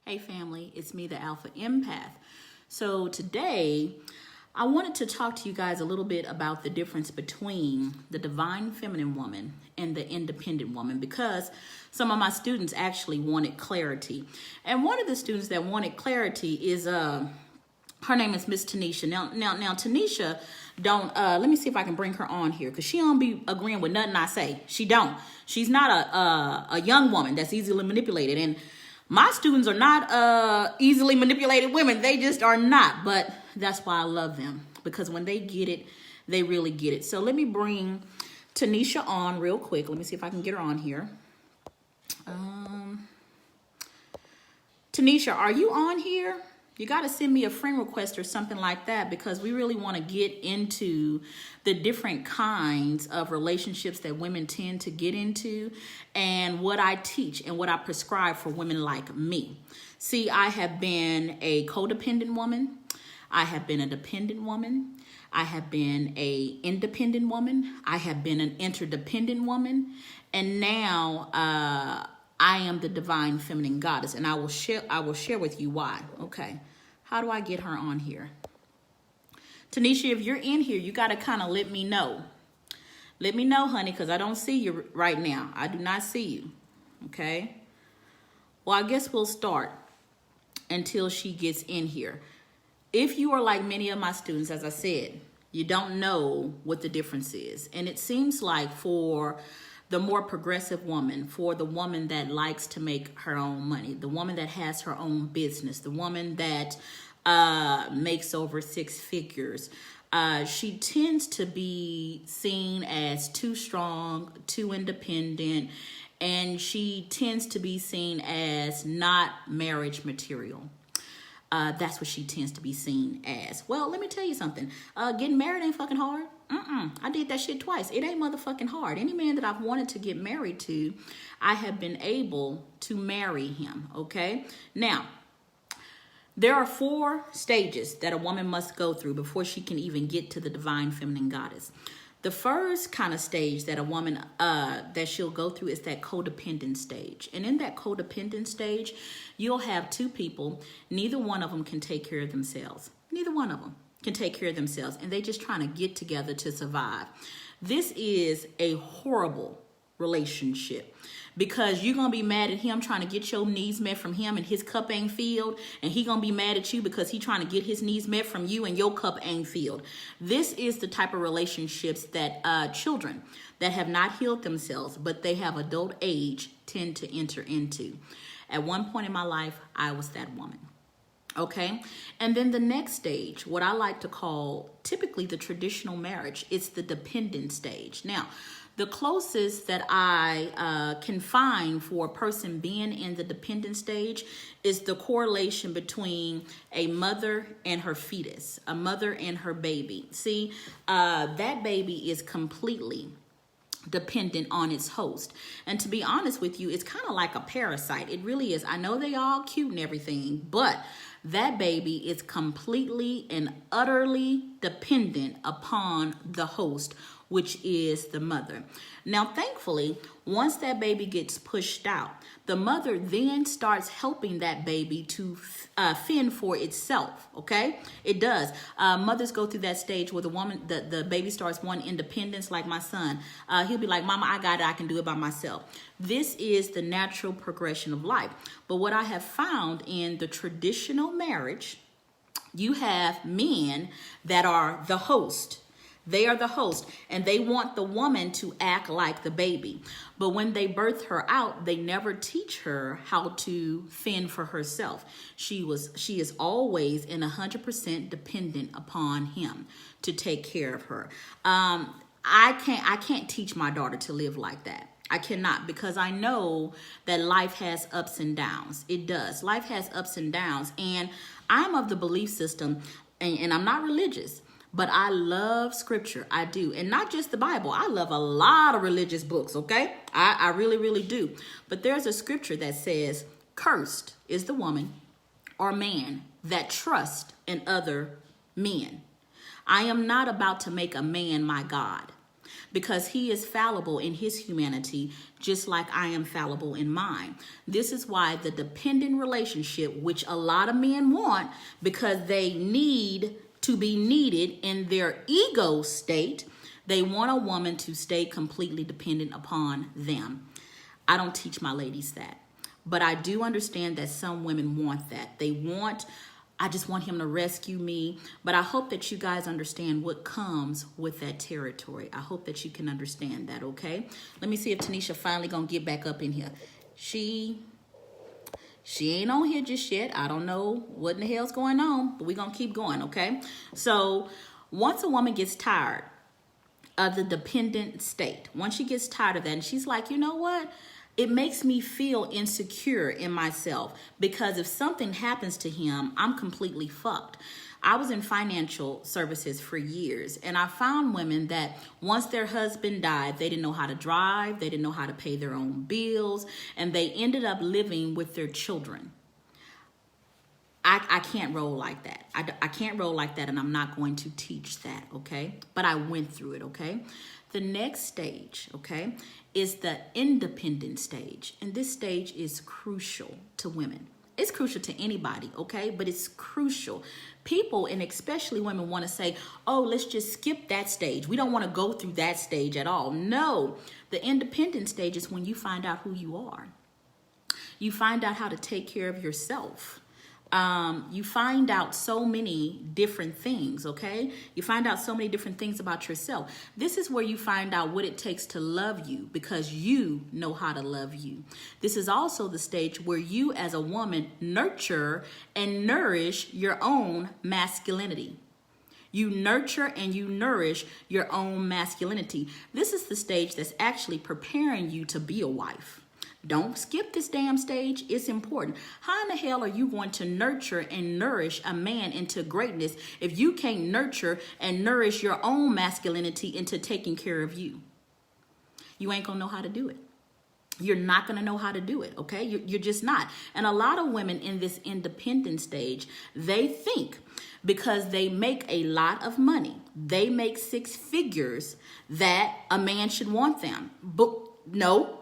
Hey family, it's me, the Alpha Empath. So today, I wanted to talk to you guys a little bit about the difference between the divine feminine woman and the independent woman, because some of my students actually wanted clarity. And one of the students that wanted clarity is her name is Miss Tanisha. Now Tanisha don't let me see if I can bring her on here, because she don't be agreeing with nothing I say. She don't. She's not a young woman that's easily manipulated, and my students are not easily manipulated women. They just are not. But that's why I love them, because when they get it, they really get it. So let me bring Tanisha on real quick. Let me see if I can get her on here. Tanisha, are you on here? You got to send me a friend request or something like that, because we really want to get into the different kinds of relationships that women tend to get into, and what I teach and what I prescribe for women like me. See, I have been a codependent woman. I have been a dependent woman. I have been a independent woman. I have been an interdependent woman. And now I am the divine feminine goddess, and I will share with you why. Okay, how do I get her on here? Tanisha, if you're in here, you got to kind of let me know. Let me know, honey, because I don't see you right now. I do not see you. Okay. Well, I guess we'll start until she gets in here. If you are like many of my students, as I said, you don't know what the difference is. And it seems like for the more progressive woman, for the woman that likes to make her own money, the woman that has her own business, the woman that makes over six figures, she tends to be seen as too strong, too independent, and she tends to be seen as not marriage material. That's what she tends to be seen as. Well, let me tell you something. Getting married ain't fucking hard. I did that shit twice. It ain't motherfucking hard. Any man that I've wanted to get married to, I have been able to marry him, okay? Now, there are 4 stages that a woman must go through before she can even get to the divine feminine goddess. The first kind of stage that a woman, that she'll go through is that codependent stage. And in that codependent stage, you'll have 2 people. Neither one of them can take care of themselves. Neither one of them can take care of themselves. And they just trying to get together to survive. This is a horrible relationship, because you're going to be mad at him trying to get your needs met from him, and his cup ain't filled, and he going to be mad at you because he trying to get his needs met from you and your cup ain't filled. This is the type of relationships that children that have not healed themselves, but they have adult age, tend to enter into. At one point in my life, I was that woman. Okay. And then the next stage, what I like to call typically the traditional marriage, it's the dependent stage. Now, the closest that I can find for a person being in the dependent stage is the correlation between a mother and her fetus, a mother and her baby. See, that baby is completely dependent on its host. And to be honest with you, it's kind of like a parasite. It really is. I know they all cute and everything, but that baby is completely and utterly dependent upon the host, which is the mother. Now, thankfully, once that baby gets pushed out, the mother then starts helping that baby to fend for itself, okay? It does. Mothers go through that stage where the baby starts wanting independence, like my son. He'll be like, Mama, I got it. I can do it by myself. This is the natural progression of life. But what I have found in the traditional marriage, you have men that are the host. They are the host, and they want the woman to act like the baby. But when they birth her out, they never teach her how to fend for herself. She is always in 100% dependent upon him to take care of her. I can't teach my daughter to live like that. I cannot, because I know that life has ups and downs. It does. Life has ups and downs. And I'm of the belief system, and I'm not religious, but I love scripture. I do. And not just the Bible. I love a lot of religious books, okay? I really, really do. But there's a scripture that says, cursed is the woman or man that trusts in other men. I am not about to make a man my God. because he is fallible in his humanity, just like I am fallible in mine. This is why the dependent relationship, which a lot of men want because they need to be needed in their ego state, they want a woman to stay completely dependent upon them. I don't teach my ladies that. But I do understand that some women want that. I just want him to rescue me. But I hope that you guys understand what comes with that territory. I hope that you can understand that, okay? Let me see if Tanisha finally gonna get back up in here. She ain't on here just yet. I don't know what in the hell's going on, but we're gonna keep going, okay? So once a woman gets tired of the dependent state, once she gets tired of that, and she's like, you know what? It makes me feel insecure in myself because if something happens to him, I'm completely fucked. I was in financial services for years, and I found women that once their husband died, they didn't know how to drive, they didn't know how to pay their own bills, and they ended up living with their children. I can't roll like that. I can't roll like that, and I'm not going to teach that, okay? But I went through it, okay? The next stage, okay, is the independent stage. And this stage is crucial to women. It's crucial to anybody, okay? But it's crucial. People, and especially women, want to say, oh, let's just skip that stage. We don't want to go through that stage at all. No, the independent stage is when you find out who you are. You find out how to take care of yourself. You find out so many different things, okay? You find out so many different things about yourself. This is where you find out what it takes to love you because you know how to love you. This is also the stage where you as a woman nurture and nourish your own masculinity. You nurture and you nourish your own masculinity. This is the stage that's actually preparing you to be a wife. Don't skip this damn stage. It's important. How in the hell are you going to nurture and nourish a man into greatness if you can't nurture and nourish your own masculinity into taking care of you? You ain't going to know how to do it. You're not going to know how to do it, okay? You're just not. And a lot of women in this independent stage, they think because they make a lot of money, they make six figures, that a man should want them. But no,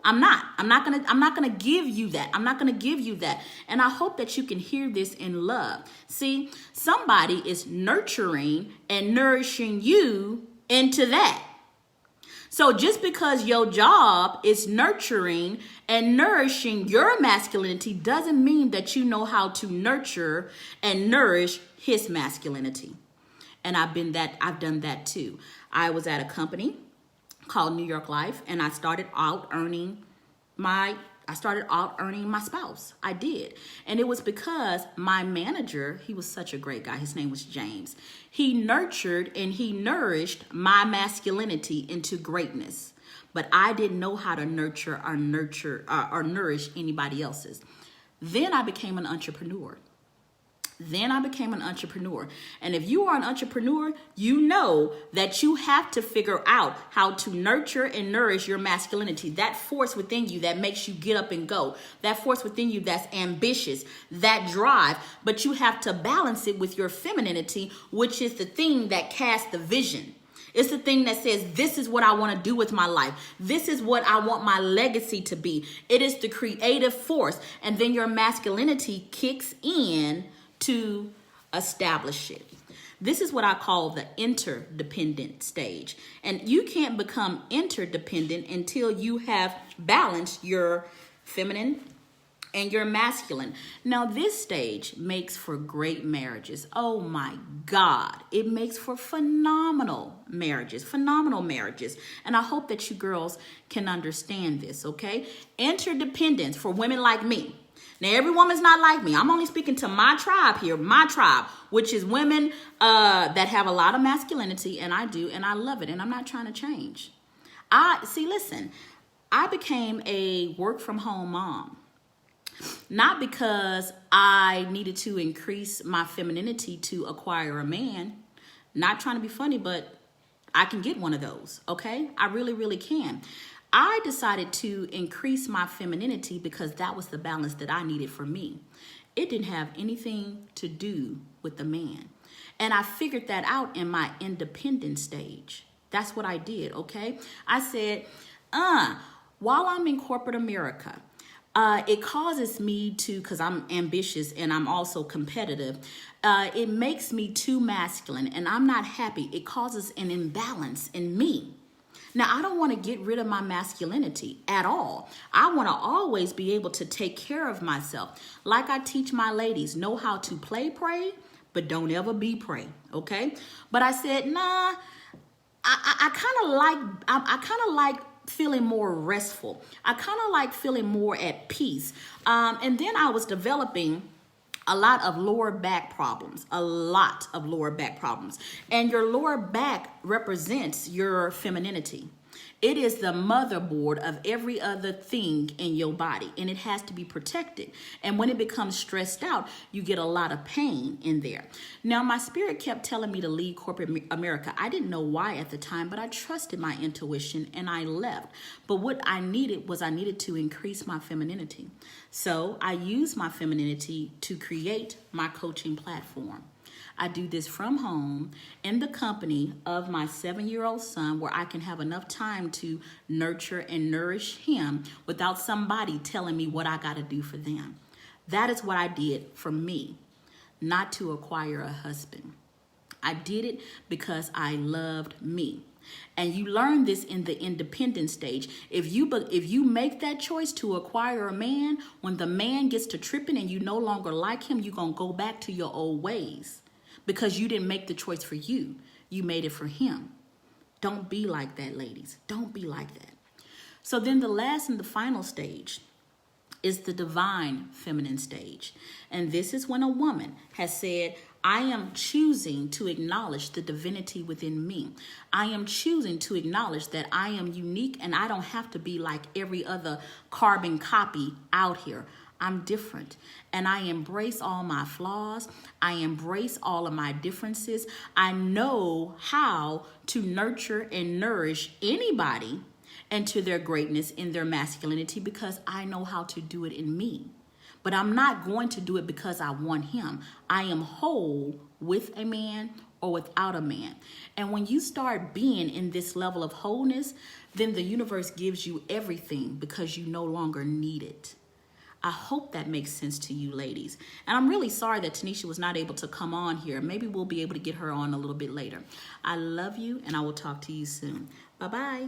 I'm not. I'm not gonna give you that. I'm not gonna give you that. And I hope that you can hear this in love. See, somebody is nurturing and nourishing you into that. So just because your job is nurturing and nourishing your masculinity doesn't mean that you know how to nurture and nourish his masculinity. And I've done that too. I was at a company called New York Life, and I started out earning my spouse. I did. And it was because my manager, he was such a great guy. His name was James. He nurtured and he nourished my masculinity into greatness. But I didn't know how to nurture or nourish anybody else's. Then I became an entrepreneur. And if you are an entrepreneur, you know that you have to figure out how to nurture and nourish your masculinity. That force within you that makes you get up and go. That force within you that's ambitious, that drive. But you have to balance it with your femininity, which is the thing that casts the vision. It's the thing that says, this is what I want to do with my life. This is what I want my legacy to be. It is the creative force. And then your masculinity kicks in to establish it. This is what I call the interdependent stage. And you can't become interdependent until you have balanced your feminine and your masculine. Now, this stage makes for great marriages. Oh my God. It makes for phenomenal marriages. And I hope that you girls can understand this, okay? Interdependence for women like me. Now, every woman's not like me. I'm only speaking to my tribe here, which is women that have a lot of masculinity, and I do, and I love it, and I'm not trying to change. I became a work-from-home mom, not because I needed to increase my femininity to acquire a man. Not trying to be funny, but I can get one of those, okay? I really, really can. I decided to increase my femininity because that was the balance that I needed for me. It didn't have anything to do with the man. And I figured that out in my independent stage. That's what I did, okay? I said, while I'm in corporate America, it causes me to, because I'm ambitious and I'm also competitive, it makes me too masculine and I'm not happy. It causes an imbalance in me. Now, I don't want to get rid of my masculinity at all. I want to always be able to take care of myself. Like I teach my ladies, know how to pray, but don't ever be prey, okay? But I said, nah, I kind of like feeling more restful. I kind of like feeling more at peace. And then I was developing a lot of lower back problems, And your lower back represents your femininity. It is the motherboard of every other thing in your body, and it has to be protected. And when it becomes stressed out, you get a lot of pain in there. Now, my spirit kept telling me to leave corporate America. I didn't know why at the time, but I trusted my intuition and I left. But what I needed to increase my femininity. So I used my femininity to create my coaching platform. I do this from home in the company of my 7-year-old son, where I can have enough time to nurture and nourish him without somebody telling me what I got to do for them. That is what I did for me, not to acquire a husband. I did it because I loved me. And you learn this in the independent stage. If you make that choice to acquire a man, when the man gets to tripping and you no longer like him, you're going to go back to your old ways. Because you didn't make the choice for you. You made it for him. Don't be like that, ladies. Don't be like that. So then the last and the final stage is the divine feminine stage. And this is when a woman has said, I am choosing to acknowledge the divinity within me. I am choosing to acknowledge that I am unique and I don't have to be like every other carbon copy out here. I'm different, and I embrace all my flaws. I embrace all of my differences. I know how to nurture and nourish anybody into their greatness in their masculinity because I know how to do it in me. But I'm not going to do it because I want him. I am whole with a man or without a man. And when you start being in this level of wholeness, then the universe gives you everything because you no longer need it. I hope that makes sense to you, ladies. And I'm really sorry that Tanisha was not able to come on here. Maybe we'll be able to get her on a little bit later. I love you, and I will talk to you soon. Bye-bye.